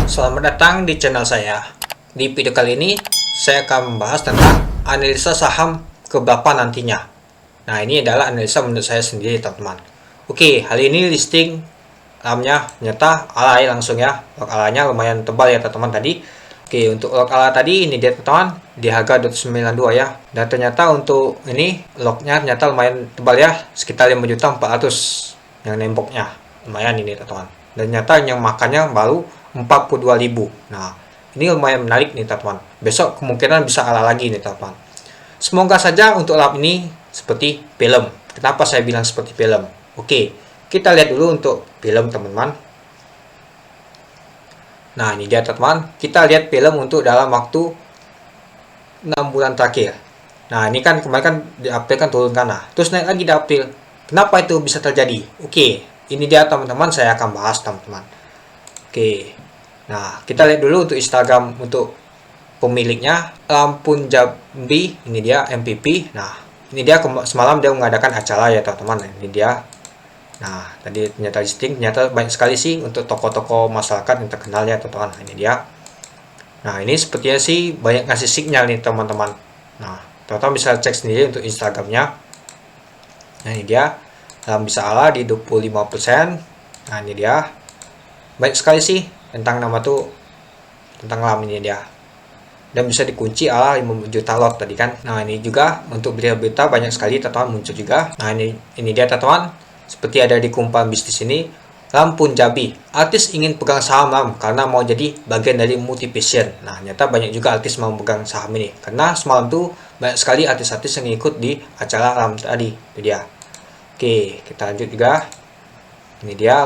Selamat datang di channel saya. Di video kali ini, saya akan membahas tentang analisa saham ke berapa nantinya. Nah, ini adalah analisa menurut saya sendiri, teman-teman. Oke, hari ini listing sahamnya ternyata alay langsung ya. Log alanya lumayan tebal ya, teman-teman tadi. Oke, untuk log ala tadi ini dia, teman-teman, di harga 292 ya. Dan ternyata untuk ini lognya ternyata lumayan tebal ya, sekitar 5.400.000 yang nemboknya. Lumayan ini, teman-teman. Dan ternyata yang makannya baru 42.000. Nah, ini lumayan menarik nih, teman-teman. Besok kemungkinan bisa ala lagi nih, teman-teman. Semoga saja untuk lap ini seperti film. Kenapa saya bilang seperti film? Oke, kita lihat dulu untuk film, teman-teman. Nah, ini dia, teman-teman. Kita lihat film untuk dalam waktu 6 bulan terakhir. Nah, ini kan kemarin kan di April kan turun kan. Nah, terus naik lagi di April. Kenapa itu bisa terjadi? Oke, ini dia, teman-teman, saya akan bahas, teman-teman. Oke. Nah, kita lihat dulu untuk Instagram untuk pemiliknya, Lampun Jambi. Ini dia MPP. Nah, ini dia semalam dia mengadakan acara ya, teman-teman. Ini dia. Nah, tadi ternyata listing, ternyata banyak sekali sih untuk toko-toko masyarakat yang terkenal ya, teman-teman. Ini dia. Nah, ini sepertinya sih banyak ngasih sinyal nih, teman-teman. Nah, teman-teman bisa cek sendiri untuk Instagramnya. Nah, ini dia. Bisa ala di 25%. Nah, ini dia. Banyak sekali sih tentang nama tuh, tentang lam ini dia. Dan bisa dikunci ala 5 juta lot tadi kan. Nah, ini juga untuk berita-berita banyak sekali, teman-teman, muncul juga. Nah, ini dia, teman-teman. Seperti ada di kumpulan bisnis ini, Lampun Jambi. Artis ingin pegang saham lam karena mau jadi bagian dari multi passion. Nah, ternyata banyak juga artis mau pegang saham ini. Karena semalam tuh banyak sekali artis-artis yang ikut di acara lam tadi. Itu dia. Oke, kita lanjut juga. Ini dia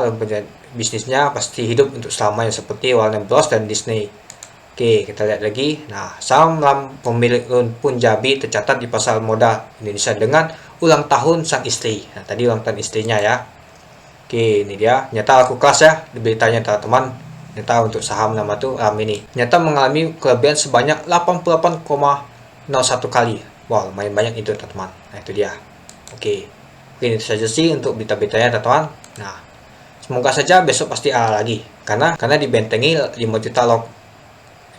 bisnisnya pasti hidup untuk selamanya seperti Warner Bros dan Disney. Oke, kita lihat lagi. Nah, saham lam pemilik Lampun Jambi tercatat di pasar modal Indonesia dengan ulang tahun sang istri. Nah, tadi ulang tahun istrinya ya. Oke, ini dia. Nyata aku kelas ya di beritanya, teman-teman. Nyata untuk saham nama tuh lam ini. Nyata mengalami kelebihan sebanyak 88,01 kali. Wow, lumayan banyak itu, teman-teman. Nah, itu dia. Oke. Ini saja sih untuk berita-beritanya, teman-teman. Nah, semoga saja besok pasti ala lagi. Karena dibentengi 5 juta lot.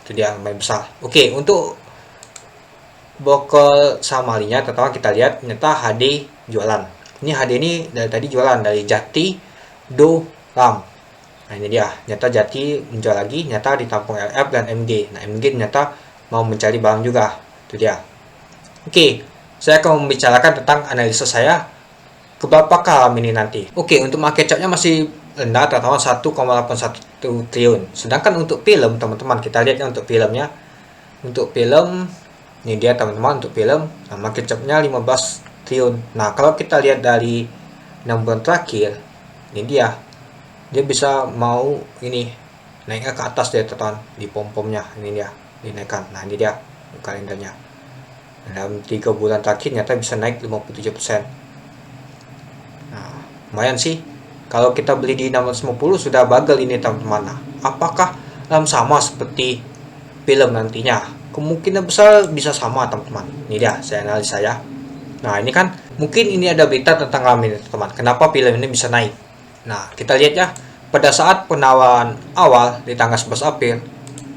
Itu dia lumayan besar. Oke, untuk broker saham harinya, teman-teman, kita lihat ternyata HD jualan. Ini HD ini dari tadi jualan dari Jati Do Lam. Nah, ini dia. Nyata Jati menjual lagi, nyata ditampung LF dan MG. Nah, MG nyata mau mencari barang juga. Itu dia. Oke, saya akan membicarakan tentang analisa saya ke berapa lam ini nanti. Oke, untuk market cap-nya masih rendah, teman-teman, 1,81 triliun. Sedangkan untuk film, teman-teman, kita lihatnya untuk filmnya. Untuk film, ini dia, teman-teman, untuk film, nah, market cap-nya 15 triliun. Nah, kalau kita lihat dari 6 bulan terakhir, ini dia. Dia bisa mau ini naiknya ke atas dia, teman-teman, di pom-pomnya. Ini dia, dinaikkan. Nah, ini dia kalendernya. Dalam 3 bulan terakhir nyata bisa naik 57%. Nah, lumayan sih. Kalau kita beli di 650 sudah bagel ini, teman-teman. Nah, apakah sama seperti film nantinya? Kemungkinan besar bisa sama, teman-teman. Ini dia, saya analisa ya. Nah, ini kan mungkin ini ada berita tentang lam ini, teman-teman. Kenapa film ini bisa naik? Nah, kita lihat ya. Pada saat penawaran awal di tanggal 11 April,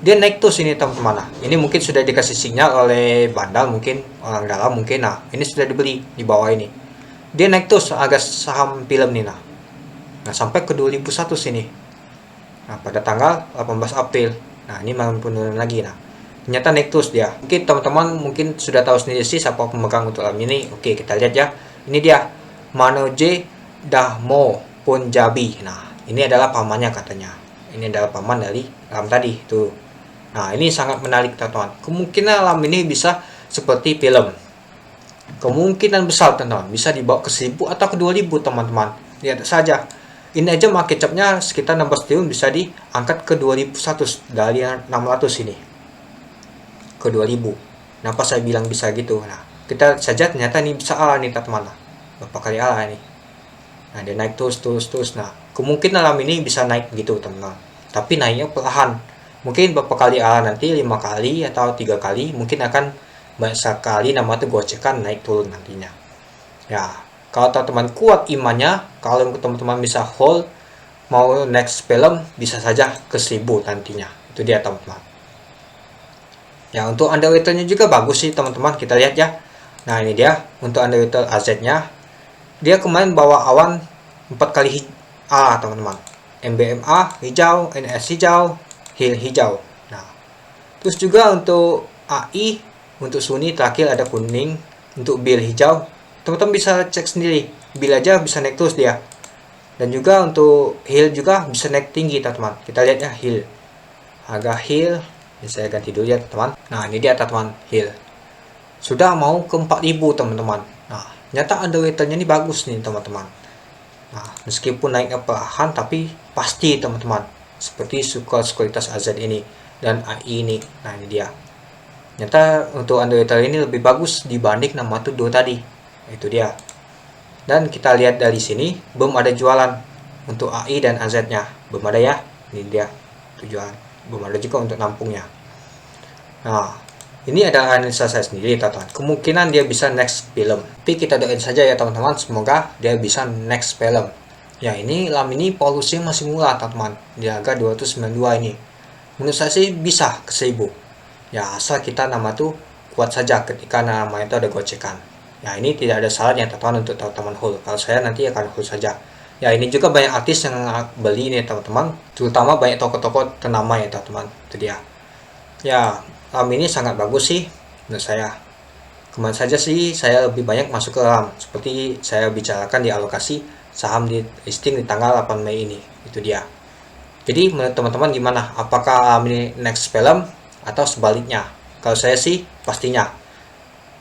dia naik terus ini, teman-teman. Nah, ini mungkin sudah dikasih sinyal oleh bandar, mungkin orang dalam mungkin. Nah, ini sudah dibeli di bawah ini. Dia naik terus harga saham film ini. Nah, sampai ke 2001 sini. Nah, pada tanggal 18 April. Nah, ini malam penurunan lagi. Nah, ternyata naik terus dia. Mungkin teman-teman mungkin sudah tahu sendiri sih siapa pemegang untuk lam ini. Oke, kita lihat ya. Ini dia, Manoje Dahmo Punjabi. Nah, ini adalah pamannya katanya. Ini adalah paman dari lam tadi tuh. Nah, ini sangat menarik, teman-teman. Kemungkinan lam ini bisa seperti film. Kemungkinan besar, teman-teman, bisa dibawa ke 1000 atau ke 2000, teman-teman. Lihat saja. Ini aja market cap-nya sekitar 16 triliun bisa diangkat ke 2100 dari 600 ini. Ke 2000. Kenapa saya bilang bisa gitu? Nah, kita saja ternyata ini bisa ala nih, teman-teman. Berapa kali ala ini? Nah, dia naik terus. Nah, kemungkinan lam ini bisa naik gitu, teman-teman. Tapi naiknya perlahan. Mungkin berapa kali ala nanti, 5 kali atau 3 kali, mungkin akan banyak sekali nama itu gocekan naik turun nantinya. Ya, kalau teman-teman kuat imannya, kalau teman-teman bisa hold mau next film bisa saja ke 1000 nantinya. Itu dia teman-teman. Ya, untuk underwater-nya juga bagus sih teman-teman, kita lihat ya. Nah, ini dia untuk underwater AZ-nya. Dia kemarin bawa awan 4 kali A teman-teman. MBMA hijau, NS hijau, HIL hijau. Nah, terus juga untuk AI, untuk Suni terakhir ada kuning, untuk BIL hijau. Teman-teman bisa cek sendiri, BIL aja bisa naik terus dia. Dan juga untuk HIL juga bisa naik tinggi teman-teman. Kita lihat ya HIL. Harga HIL, ini saya ganti dulu ya teman-teman. Nah, ini dia teman-teman HIL. Sudah mau ke 4000 teman-teman. Nah, nyata underwater-nya ini bagus nih teman-teman. Nah, meskipun naiknya perlahan tapi pasti teman-teman. Seperti sekuritas AZ ini dan AI ini. Nah, ini dia. Nyata untuk underwater ini lebih bagus dibanding nama tuduh tadi. Itu dia. Dan kita lihat dari sini belum ada jualan untuk AI dan AZ-nya. Belum ada ya. Ini dia tujuan. Belum ada juga untuk nampungnya. Nah, ini adalah analisa saya sendiri teman-teman. Kemungkinan dia bisa next film. Tapi kita doain saja ya teman-teman, semoga dia bisa next film. Ya, ini lam ini polusinya masih murah teman-teman. Di harga 292 ini. Menurut saya sih bisa ke 1000. Ya, asal kita nama tuh kuat saja ketika nama itu ada gocekan. Ya, ini tidak ada syaratnya teman-teman untuk teman-teman hold. Kalau saya nanti akan hold saja. Ya, ini juga banyak artis yang beli ini teman-teman. Terutama banyak toko-toko ternama ya teman-teman. Itu dia. Ya, RAM ini sangat bagus sih menurut saya. Kemarin saja sih saya lebih banyak masuk ke RAM. Seperti saya bicarakan di alokasi saham di listing di tanggal 8 Mei ini. Itu dia. Jadi menurut teman-teman gimana? Apakah RAM ini next film atau sebaliknya? Kalau saya sih pastinya.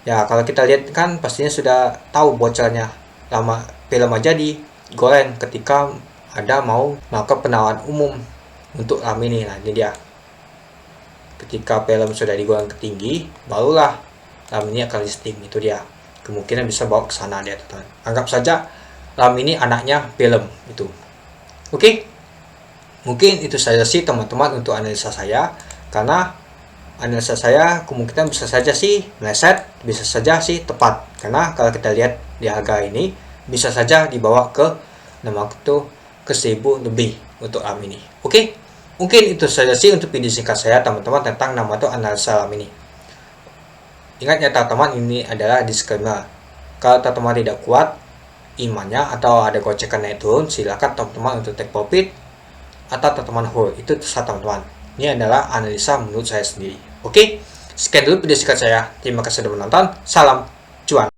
Ya, kalau kita lihat kan pastinya sudah tahu bocornya. Lama film aja digoreng ketika ada mau melakukan penawaran umum untuk RAM ini. Nah, ini dia. Ketika film sudah digoreng ke tinggi, barulah RAM ini akan listing. Itu dia. Kemungkinan bisa bawa ke sana dia, teman-teman. Anggap saja RAM ini anaknya film itu. Oke. Mungkin itu saja sih teman-teman untuk analisa saya. Karena analisa saya kemungkinan bisa saja sih meleset, bisa saja sih tepat. Karena kalau kita lihat di harga ini, bisa saja dibawa ke nama itu ke 1000 lebih untuk RAM ini. Oke, mungkin itu saja sih untuk video singkat saya teman-teman tentang nama itu analisa RAM ini. Ingat ya teman-teman, ini adalah disclaimer. Kalau teman-teman tidak kuat imannya atau ada gocekan naik turun, silakan teman-teman untuk take profit atau teman-teman hold. Itu terserah teman-teman. Ini adalah analisa menurut saya sendiri. Oke, sekian dulu video singkat saya. Terima kasih sudah menonton. Salam cuan.